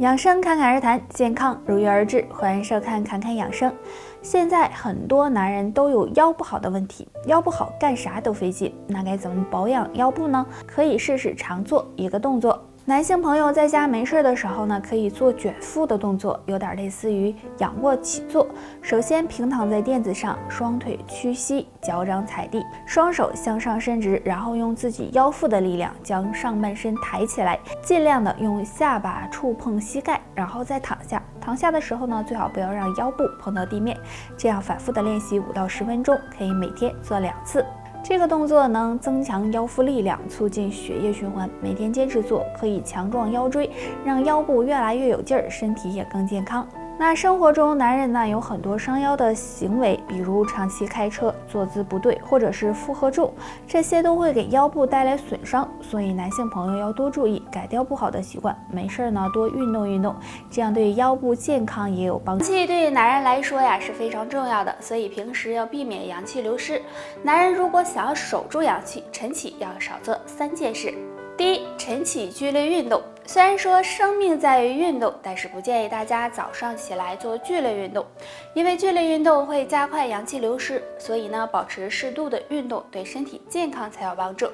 养生侃侃而谈，健康如约而至。欢迎收看侃侃养生。现在很多男人都有腰不好的问题，腰不好干啥都费劲，那该怎么保养腰部呢？可以试试常做一个动作。男性朋友在家没事的时候呢，可以做卷腹的动作，有点类似于仰卧起坐。首先平躺在垫子上，双腿屈膝，脚掌踩地，双手向上伸直，然后用自己腰腹的力量将上半身抬起来，尽量的用下巴触碰膝盖，然后再躺下。躺下的时候呢，最好不要让腰部碰到地面，这样反复的练习5到10分钟，可以每天做2次。这个动作能增强腰腹力量，促进血液循环，每天坚持做，可以强壮腰椎，让腰部越来越有劲儿，身体也更健康。那生活中男人呢有很多伤腰的行为，比如长期开车、坐姿不对，或者是负荷重，这些都会给腰部带来损伤，所以男性朋友要多注意，改掉不好的习惯，没事呢多运动运动，这样对腰部健康也有帮助。阳气对男人来说呀是非常重要的，所以平时要避免阳气流失。男人如果想要守住阳气，晨起要少做3件事。第一，晨起剧烈运动。虽然说生命在于运动，但是不建议大家早上起来做剧烈运动，因为剧烈运动会加快阳气流失，所以呢，保持适度的运动对身体健康才有帮助。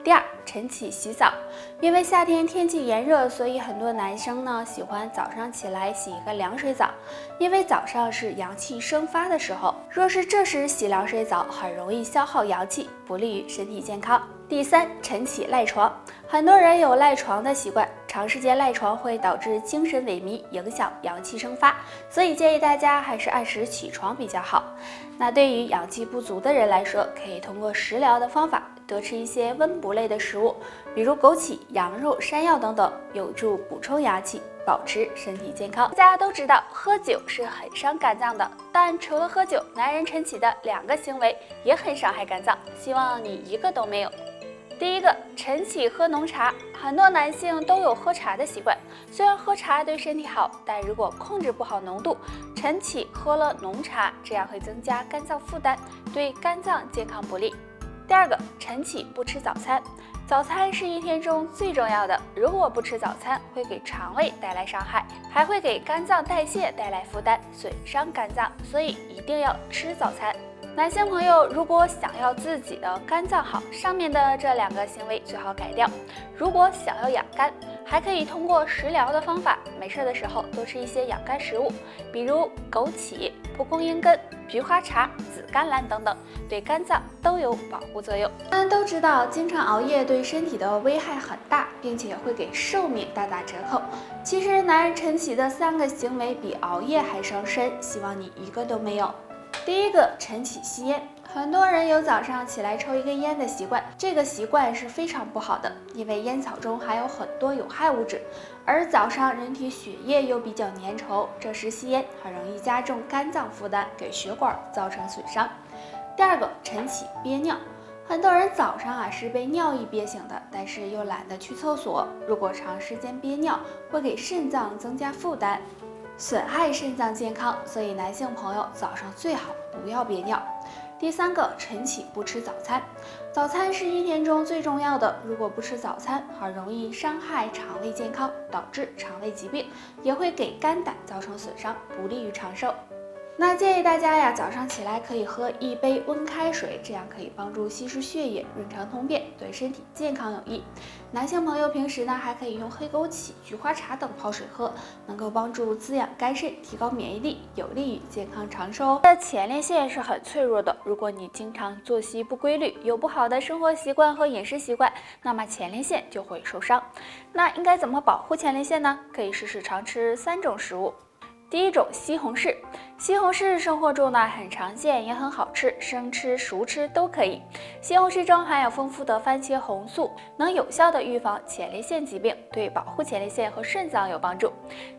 第二，晨起洗澡。因为夏天天气炎热，所以很多男生呢喜欢早上起来洗一个凉水澡，因为早上是阳气生发的时候，若是这时洗凉水澡，很容易消耗阳气，不利于身体健康。第三，晨起赖床。很多人有赖床的习惯，长时间赖床会导致精神萎靡，影响阳气生发，所以建议大家还是按时起床比较好。那对于阳气不足的人来说，可以通过食疗的方法，多吃一些温补类的食物，比如枸杞、羊肉、山药等等，有助补充阳气，保持身体健康。大家都知道喝酒是很伤肝脏的，但除了喝酒，男人晨起的2个行为也很伤害肝脏，希望你一个都没有。第一个，晨起喝浓茶。很多男性都有喝茶的习惯，虽然喝茶对身体好，但如果控制不好浓度，晨起喝了浓茶，这样会增加肝脏负担，对肝脏健康不利。第二个，晨起不吃早餐。早餐是一天中最重要的，如果不吃早餐，会给肠胃带来伤害，还会给肝脏代谢带来负担，损伤肝脏，所以一定要吃早餐。男性朋友如果想要自己的肝脏好，上面的这2个行为最好改掉。如果想要养肝，还可以通过食疗的方法，没事的时候多吃一些养肝食物，比如枸杞、蒲公英根、菊花茶、紫甘蓝等等，对肝脏都有保护作用。我们都知道，经常熬夜对身体的危害很大，并且会给寿命大打折扣。其实男人晨起的3个行为比熬夜还伤身，希望你一个都没有。第一个，晨起吸烟。很多人有早上起来抽一根烟的习惯，这个习惯是非常不好的，因为烟草中含有很多有害物质，而早上人体血液又比较粘稠，这时吸烟很容易加重肝脏负担，给血管造成损伤。第二个，晨起憋尿。很多人早上是被尿意憋醒的，但是又懒得去厕所，如果长时间憋尿，会给肾脏增加负担，损害肾脏健康，所以男性朋友早上最好不要憋尿。第三个，晨起不吃早餐。早餐是一天中最重要的，如果不吃早餐，很容易伤害肠胃健康，导致肠胃疾病，也会给肝胆造成损伤，不利于长寿。那建议大家呀，早上起来可以喝1杯温开水，这样可以帮助稀释血液，润肠通便，对身体健康有益。男性朋友平时呢，还可以用黑枸杞、菊花茶等泡水喝，能够帮助滋养肝肾，提高免疫力，有利于健康长寿。前列腺是很脆弱的，如果你经常作息不规律，有不好的生活习惯和饮食习惯，那么前列腺就会受伤。那应该怎么保护前列腺呢？可以试试常吃3种食物。第一种，西红柿。西红柿生活中呢很常见，也很好吃，生吃、熟吃都可以。西红柿中含有丰富的番茄红素，能有效的预防前列腺疾病，对保护前列腺和肾脏有帮助。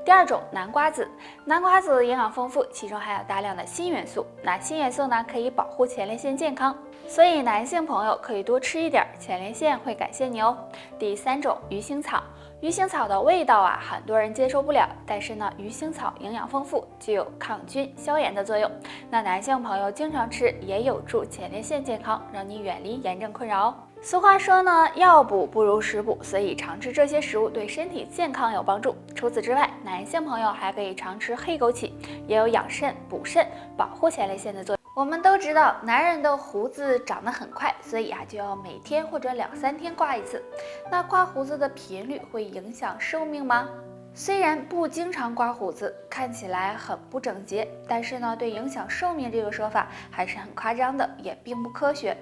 第二种，南瓜子。南瓜子营养丰富，其中含有大量的锌元素，那锌元素呢可以保护前列腺健康，所以男性朋友可以多吃一点，前列腺会感谢你哦。第三种，鱼腥草。鱼腥草的味道很多人接受不了，但是呢，鱼腥草营养丰富，具有抗菌消炎的作用。那男性朋友经常吃，也有助前列腺健康，让你远离炎症困扰哦。俗话说呢，药补不如食补，所以常吃这些食物对身体健康有帮助。除此之外，男性朋友还可以常吃黑枸杞，也有养肾、补肾、保护前列腺的作用。我们都知道，男人的胡子长得很快，所以就要每天或者2、3天刮一次。那刮胡子的频率会影响寿命吗？虽然不经常刮胡子看起来很不整洁，但是呢，对影响寿命这个说法还是很夸张的，也并不科学。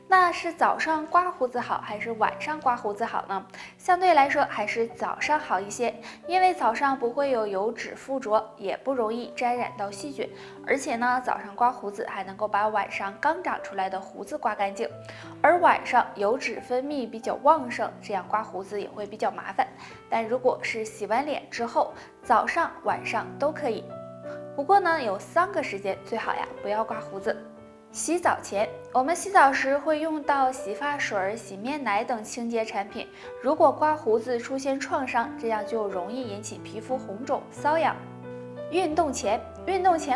那是早上刮胡子好还是晚上刮胡子好呢？相对来说还是早上好一些，因为早上不会有油脂附着，也不容易沾染到细菌，而且呢，早上刮胡子还能够把晚上刚长出来的胡子刮干净，而晚上油脂分泌比较旺盛，这样刮胡子也会比较麻烦。但如果是洗完脸之后，早上晚上都可以。不过呢，有3个时间最好不要刮胡子。洗澡前，我们洗澡时会用到洗发水、洗面奶等清洁产品。如果刮胡子出现创伤，这样就容易引起皮肤红肿、瘙痒。运动前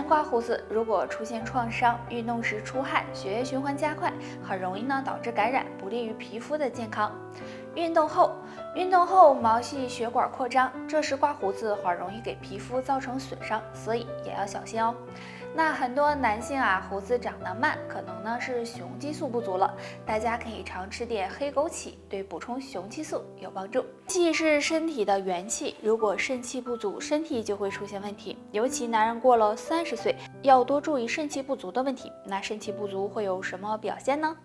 刮胡子，如果出现创伤，运动时出汗，血液循环加快，很容易导致感染，不利于皮肤的健康。运动后毛细血管扩张，这时刮胡子很容易给皮肤造成损伤，所以也要小心哦。那很多男性胡子长得慢，可能是雄激素不足了。大家可以常吃点黑枸杞，对补充雄激素有帮助。气是身体的元气，如果肾气不足，身体就会出现问题。尤其男人过了30岁，要多注意肾气不足的问题。那肾气不足会有什么表现呢？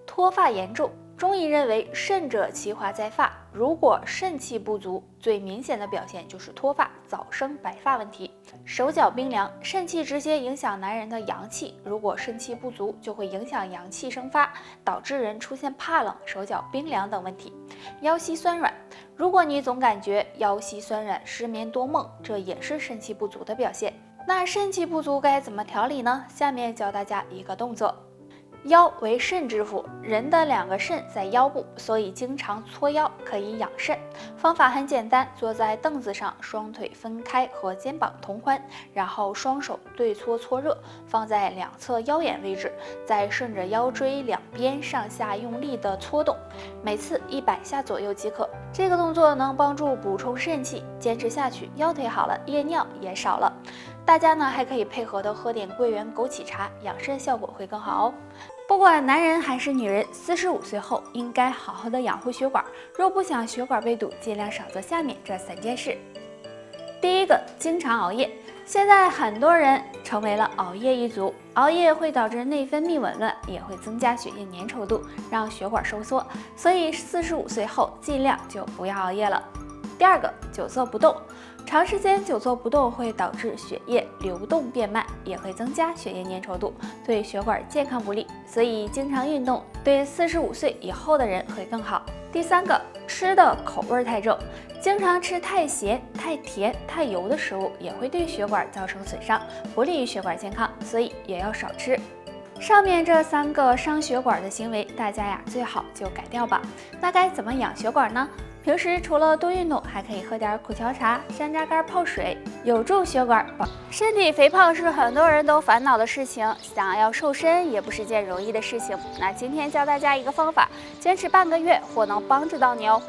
脱发严重。中医认为，肾者其华在发，如果肾气不足，最明显的表现就是脱发、早生白发问题。手脚冰凉，肾气直接影响男人的阳气，如果肾气不足，就会影响阳气生发，导致人出现怕冷、手脚冰凉等问题。腰膝酸软，如果你总感觉腰膝酸软、失眠多梦，这也是肾气不足的表现。那肾气不足该怎么调理呢？下面教大家一个动作。腰为肾之府，人的2个肾在腰部，所以经常搓腰可以养肾。方法很简单，坐在凳子上，双腿分开和肩膀同宽，然后双手对搓搓热，放在2侧腰眼位置，再顺着腰椎2边上下用力的搓动，每次100下左右即可。这个动作能帮助补充肾气，坚持下去，腰腿好了，夜尿也少了。大家呢还可以配合的喝点桂圆枸杞茶，养肾效果会更好哦。不管男人还是女人，45岁后应该好好的养护血管。若不想血管被堵，尽量少做下面这3件事。第一个，经常熬夜。现在很多人成为了熬夜一族，熬夜会导致内分泌紊乱，也会增加血液粘稠度，让血管收缩。所以45岁后尽量就不要熬夜了。第二个，久坐不动。长时间久坐不动会导致血液流动变慢，也会增加血液粘稠度，对血管健康不利。所以经常运动对45岁以后的人会更好。第三个，吃的口味太重，经常吃太咸、太甜、太油的食物也会对血管造成损伤，不利于血管健康，所以也要少吃。上面这3个伤血管的行为，大家最好就改掉吧。那该怎么养血管呢？平时除了多运动，还可以喝点苦荞茶、山楂干泡水，有助血管。身体肥胖是很多人都烦恼的事情，想要瘦身也不是件容易的事情。那今天教大家一个方法，坚持半个月或能帮助到你哦。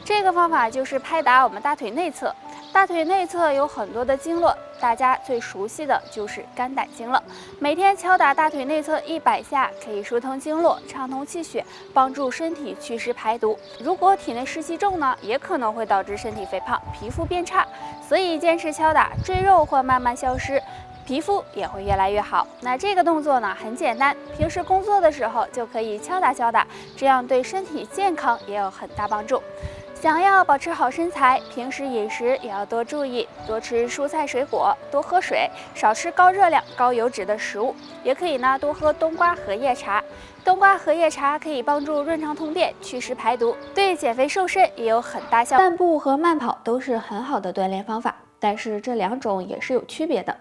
这个方法就是拍打我们大腿内侧。大腿内侧有很多的经络，大家最熟悉的就是肝胆经了。每天敲打大腿内侧100下，可以疏通经络，畅通气血，帮助身体祛湿排毒。如果体内湿气重呢，也可能会导致身体肥胖、皮肤变差。所以坚持敲打，赘肉会慢慢消失，皮肤也会越来越好。那这个动作呢很简单，平时工作的时候就可以敲打敲打，这样对身体健康也有很大帮助。想要保持好身材，平时饮食也要多注意，多吃蔬菜水果，多喝水，少吃高热量、高油脂的食物。也可以多喝冬瓜荷叶茶。冬瓜荷叶茶可以帮助润肠通便、祛湿排毒，对减肥瘦身也有很大效果。散步和慢跑都是很好的锻炼方法，但是这2种也是有区别的。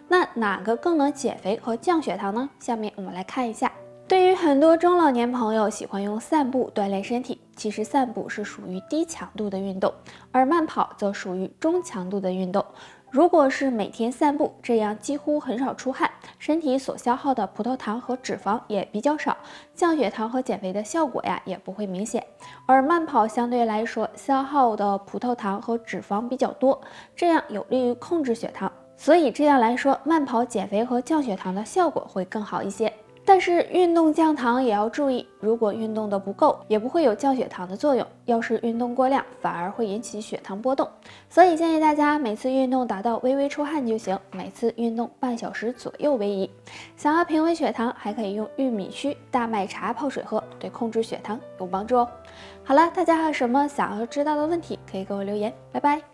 那哪个更能减肥和降血糖呢？下面我们来看一下。对于很多中老年朋友喜欢用散步锻炼身体，其实散步是属于低强度的运动，而慢跑则属于中强度的运动。如果是每天散步，这样几乎很少出汗，身体所消耗的葡萄糖和脂肪也比较少，降血糖和减肥的效果呀也不会明显。而慢跑相对来说消耗的葡萄糖和脂肪比较多，这样有利于控制血糖，所以这样来说，慢跑减肥和降血糖的效果会更好一些。但是运动降糖也要注意，如果运动的不够，也不会有降血糖的作用。要是运动过量，反而会引起血糖波动。所以建议大家每次运动达到微微出汗就行，每次运动半小时左右为宜。想要平稳血糖，还可以用玉米须、大麦茶泡水喝，对控制血糖有帮助哦。好了，大家还有什么想要知道的问题，可以给我留言。拜拜。